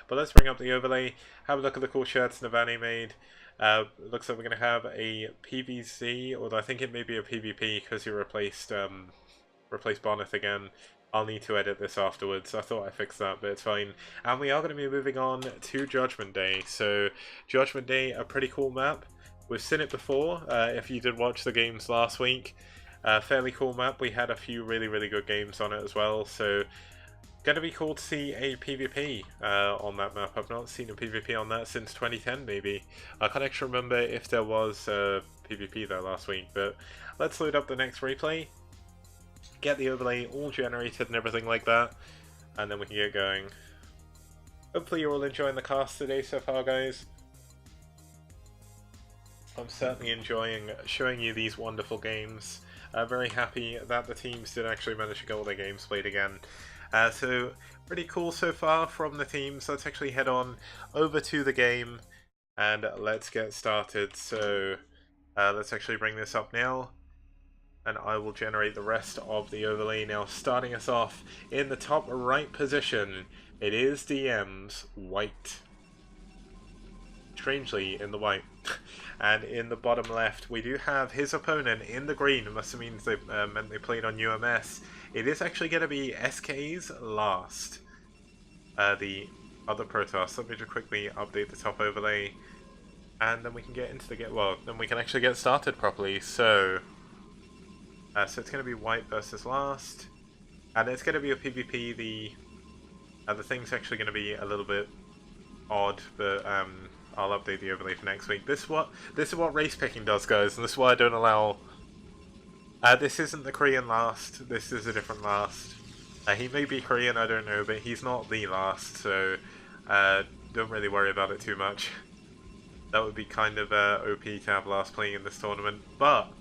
But let's bring up the overlay, have a look at the cool shirts Navani made. Looks like we're going to have a PvZ, although I think it may be a PvP because he replaced Bonneth again. I'll need to edit this afterwards. I thought I fixed that, but it's fine. And we are going to be moving on to Judgment Day. So Judgment Day, a pretty cool map. We've seen it before, if you did watch the games last week. Fairly cool map. We had a few really good games on it as well, so gonna be cool to see a PvP on that map. I've not seen a PvP on that since 2010 maybe. I can't actually remember if there was a PvP there last week, but let's load up the next replay, get the overlay all generated and everything like that, and then we can get going. Hopefully you're all enjoying the cast today so far, guys. I'm certainly enjoying showing you these wonderful games. Very happy that the teams did actually manage to get all their games played again. So pretty cool so far from the teams. Let's actually head on over to the game and let's get started. So let's actually bring this up now, and I will generate the rest of the overlay now. Starting us off in the top right position, it is DM's white. Strangely in the white. And in the bottom left we do have his opponent in the green. It must have meant they played on UMS. It is actually going to be SK's LasT, the other Protoss. Let me just quickly update the top overlay, and then we can get into the then we can actually get started properly. So it's going to be white versus LasT, and it's going to be a PvP. The thing's actually going to be a little bit odd, but I'll update the overlay for next week. This is what race picking does, guys, and this is why I don't allow. This isn't the Korean LasT. This is a different LasT. He may be Korean, I don't know, but he's not the LasT, so don't really worry about it too much. That would be kind of OP to have LasT playing in this tournament. But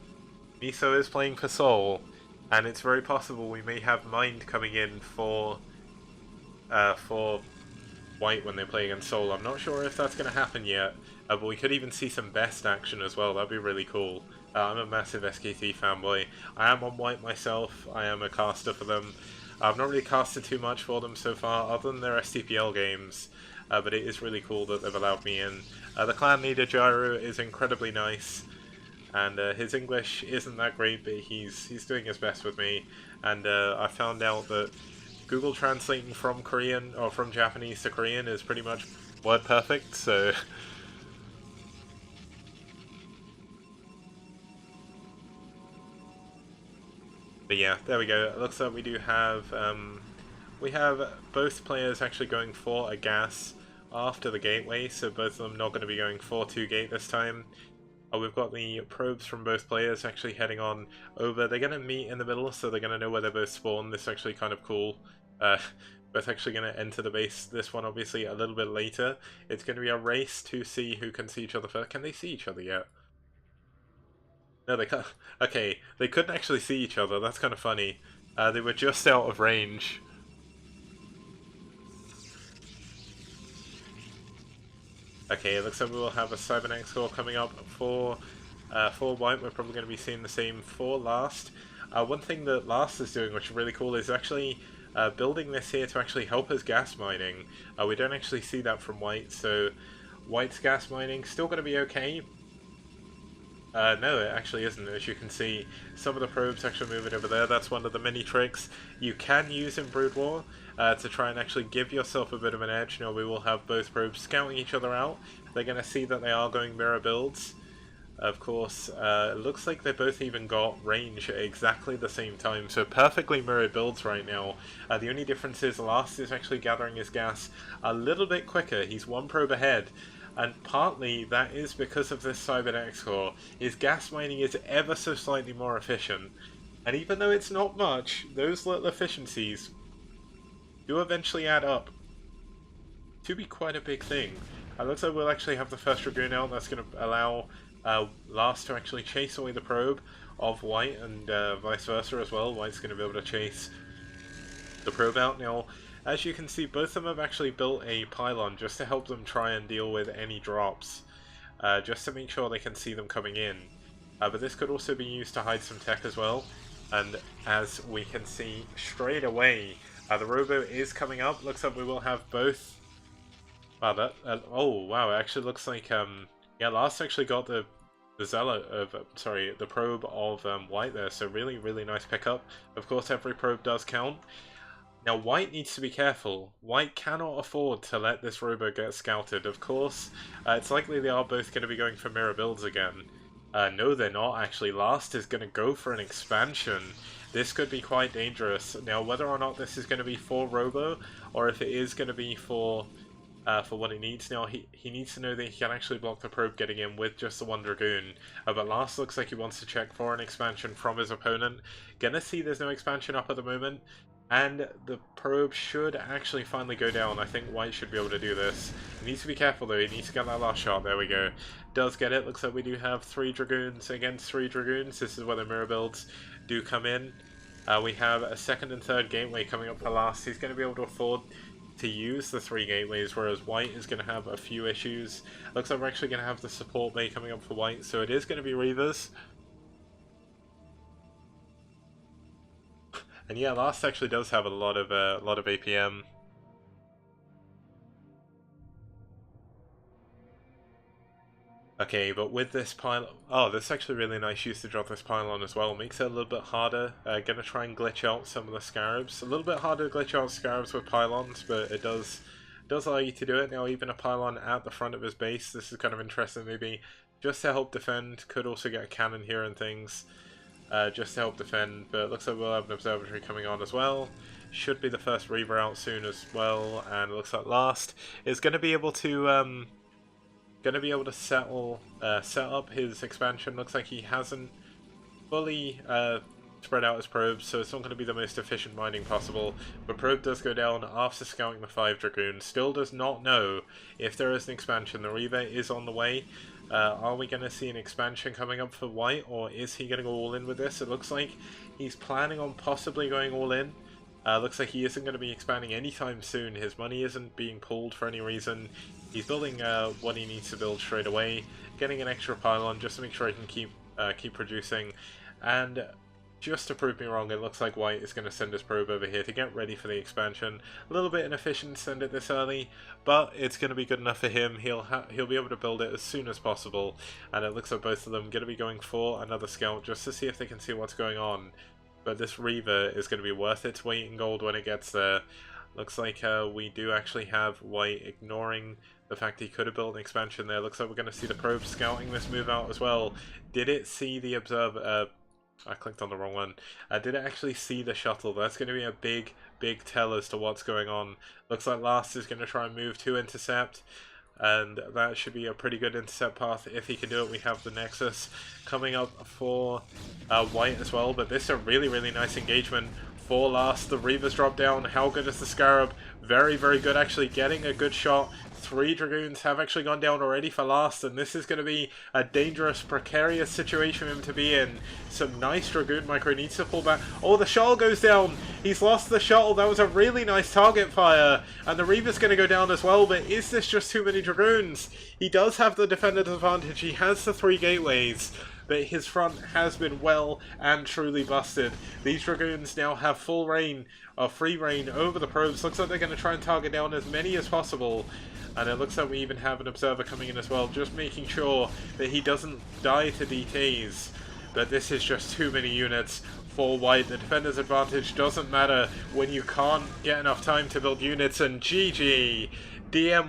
Miso is playing for Seoul, and it's very possible we may have Mind coming in for white when they play against Seoul. I'm not sure if that's going to happen yet, but we could even see some best action as well. That'd be really cool. I'm a massive SKT fanboy. I am on white myself. I am a caster for them. I've not really casted too much for them so far, other than their STPL games, but it is really cool that they've allowed me in. The clan leader, Gyro, is incredibly nice, and his English isn't that great, but he's doing his best with me, and I found out that Google translating from Korean, or from Japanese to Korean, is pretty much word perfect, so but yeah, there we go. It looks like we do have both players actually going for a gas after the gateway, so both of them not going to be going for 2 gate this time. We've got the probes from both players actually heading on over. They're going to meet in the middle, so they're going to know where they both spawn. This is actually kind of cool. Both actually going to enter the base. This one obviously a little bit later. It's going to be a race to see who can see each other first. Can they see each other yet? No, they can't. Okay, they couldn't actually see each other. That's kind of funny. They were just out of range. Okay, it looks like we will have a Cybernex score coming up for white. We're probably going to be seeing the same for LasT. One thing that LasT is doing, which is really cool, is actually building this here to actually help us gas mining. We don't actually see that from white, so white's gas mining still going to be okay. No, it actually isn't. As you can see, some of the probes actually moving over there. That's one of the many tricks you can use in Brood War to try and actually give yourself a bit of an edge. Now we will have both probes scouting each other out. They're going to see that they are going mirror builds. Of course, it looks like they both even got range at exactly the same time, so perfectly mirrored builds right now. The only difference is LasT is actually gathering his gas a little bit quicker. He's 1 probe ahead. And partly that is because of this Cybernex core. His gas mining is ever so slightly more efficient. And even though it's not much, those little efficiencies do eventually add up to be quite a big thing. It looks like we'll actually have the first Dragoon out. That's going to allow LasT to actually chase away the probe of white, and vice versa as well. White's going to be able to chase the probe out. Now, as you can see, both of them have actually built a pylon just to help them try and deal with any drops, just to make sure they can see them coming in. But this could also be used to hide some tech as well, and as we can see straight away, the robo is coming up. Looks like we will have both Wow, that oh wow, it actually looks like yeah, LasT actually got the zealot of sorry, the probe of white there, so really nice pickup. Of course, every probe does count. Now, white needs to be careful. White cannot afford to let this robo get scouted. Of course, it's likely they are both going to be going for mirror builds again. No, they're not, actually. LasT is going to go for an expansion. This could be quite dangerous. Now, whether or not this is going to be for robo, or if it is going to be for what he needs. Now, he needs to know that he can actually block the probe getting in with just the one Dragoon. But LasT looks like he wants to check for an expansion from his opponent. Gonna see there's no expansion up at the moment. And the probe should actually finally go down. I think white should be able to do this. He needs to be careful though, he needs to get that last shot. There we go. Does get it. Looks like we do have 3 Dragoons against 3 Dragoons. This is where the mirror builds do come in. We have a second and third gateway coming up for LasT. He's going to be able to afford to use the 3 gateways, whereas white is going to have a few issues. Looks like we're actually going to have the support bay coming up for white, so it is going to be Reavers. And yeah, LasT actually does have a lot of APM. Okay, but with this pylon... Oh, this is actually really nice use to drop this pylon as well. Makes it a little bit harder. Gonna try and glitch out some of the scarabs. A little bit harder to glitch out scarabs with pylons, but it does allow you to do it. Now, even a pylon at the front of his base, this is kind of interesting maybe. Just to help defend. Could also get a cannon here and things. Just to help defend, but it looks like we'll have an observatory coming on as well. Should be the first Reaver out soon as well, and it looks like LasT is going to be able to set up his expansion. Looks like he hasn't fully spread out his probes, so it's not going to be the most efficient mining possible. But probe does go down after scouting the 5 Dragoons. Still does not know if there is an expansion. The Reaver is on the way. Are we going to see an expansion coming up for white, or is he going to go all in with this? It looks like he's planning on possibly going all in. Looks like he isn't going to be expanding anytime soon. His money isn't being pulled for any reason. He's building what he needs to build straight away, getting an extra pylon just to make sure he can keep producing. And just to prove me wrong, it looks like white is going to send his probe over here to get ready for the expansion. A little bit inefficient to send it this early, but it's going to be good enough for him. He'll be able to build it as soon as possible, and it looks like both of them going to be going for another scout just to see if they can see what's going on. But this Reaver is going to be worth its weight in gold when it gets there. Looks like we do actually have white ignoring the fact he could have built an expansion there. Looks like we're going to see the probe scouting this move out as well. Did it see the observer? I clicked on the wrong one. Did it actually see the shuttle? That's going to be a big tell as to what's going on. Looks like LasT is going to try and move to intercept, and that should be a pretty good intercept path if he can do it. We have the Nexus coming up for white as well, but this is a really nice engagement for LasT. The Reavers drop down. How good is the Scarab? Very good, actually getting a good shot. 3 Dragoons have actually gone down already for LasT, and this is going to be a dangerous, precarious situation for him to be in. Some nice Dragoon micro, needs to pull back. Oh, the shuttle goes down! He's lost the shuttle. That was a really nice target fire, and the Reaver's going to go down as well, but is this just too many Dragoons? He does have the defender's advantage. He has the 3 gateways, but his front has been well and truly busted. These Dragoons now have full reign, or free reign over the probes. Looks like they're going to try and target down as many as possible. And it looks like we even have an observer coming in as well, just making sure that he doesn't die to DKs. But this is just too many units for white. The defender's advantage doesn't matter when you can't get enough time to build units, and GG! DM